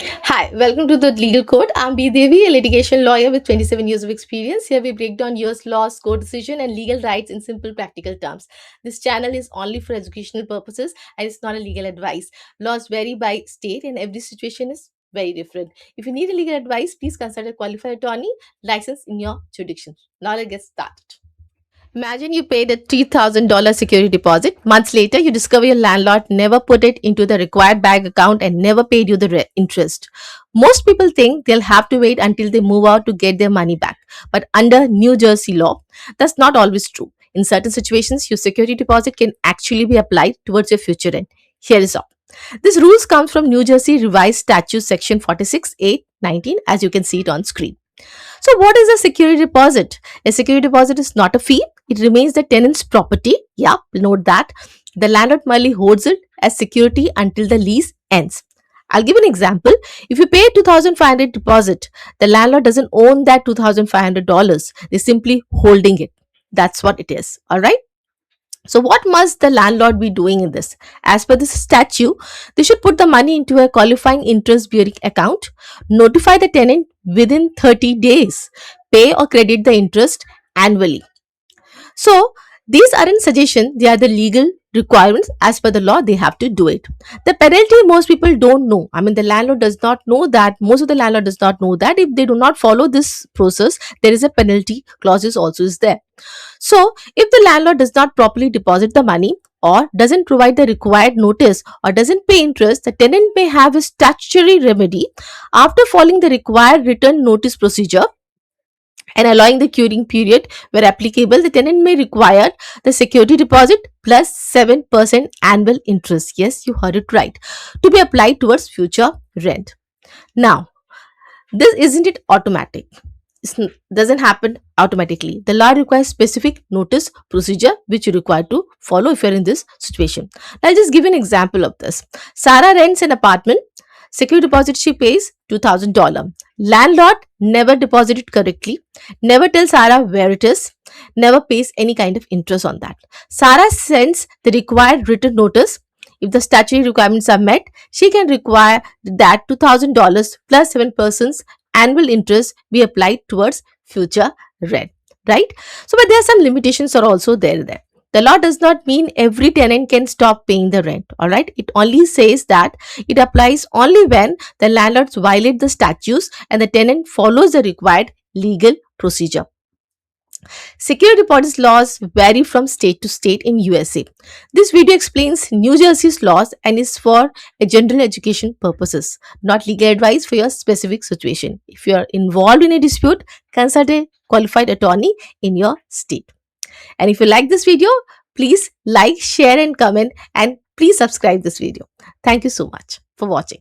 Hi, welcome to the Legal Code. I'm B. Devi, a litigation lawyer with 27 years of experience. Here we break down US laws, court decision, and legal rights in simple, practical terms. This channel is only for educational purposes and it's not a legal advice. Laws vary by state, and every situation is very different. If you need a legal advice, please consult a qualified attorney licensed in your jurisdiction. Now let's get started. Imagine you paid a $3,000 security deposit. Months later, you discover your landlord never put it into the required bank account and never paid you the interest. Most people think they'll have to wait until they move out to get their money back. But under New Jersey law, that's not always true. In certain situations, your security deposit can actually be applied towards your future rent. Here is how. This rules comes from New Jersey Revised Statute Section 46(a)(19), as you can see it on screen. So, what is a security deposit? A security deposit is not a fee, it remains the tenant's property. Yeah, note that. The landlord merely holds it as security until the lease ends. I'll give an example. If you pay 2,500 deposit, the landlord doesn't own that $2,500. They're simply holding it. That's what it is. All right. So, what must the landlord be doing in this? As per this statute, they should put the money into a qualifying interest bearing account, notify the tenant within 30 days, pay or credit the interest annually. So, these aren't suggestions, they are the legal requirements. As per the law, they have to do it. The penalty, most people don't know. I mean, the landlord does not know that. Most of the landlord does not know that if they do not follow this process, there is a penalty clause also is there. So, if the landlord does not properly deposit the money or doesn't provide the required notice or doesn't pay interest, the tenant may have a statutory remedy after following the required return notice procedure and allowing the curing period where applicable. The tenant may require the security deposit plus 7% annual interest. Yes, you heard it right. To be applied towards future rent. Now, this isn't it automatic. Doesn't happen automatically. The law requires specific notice procedure which you require to follow if you're in this situation. I'll just give an example of this. Sarah rents an apartment. Security deposit she pays $2,000. Landlord never deposited correctly, never tells Sarah where it is, never pays any kind of interest on that. Sarah sends the required written notice. If the statutory requirements are met, she can require that $2,000 plus 7% annual interest be applied towards future rent, right? So, but there are some limitations are also there. The law does not mean every tenant can stop paying the rent, all right? It only says that it applies only when the landlords violate the statutes and the tenant follows the required legal procedure. Security deposit laws vary from state to state in USA. This video explains New Jersey's laws and is for a general education purposes, not legal advice for your specific situation. If you are involved in a dispute, consult a qualified attorney in your state. And if you like this video, please like, share and comment, and please subscribe this video. Thank you so much for watching.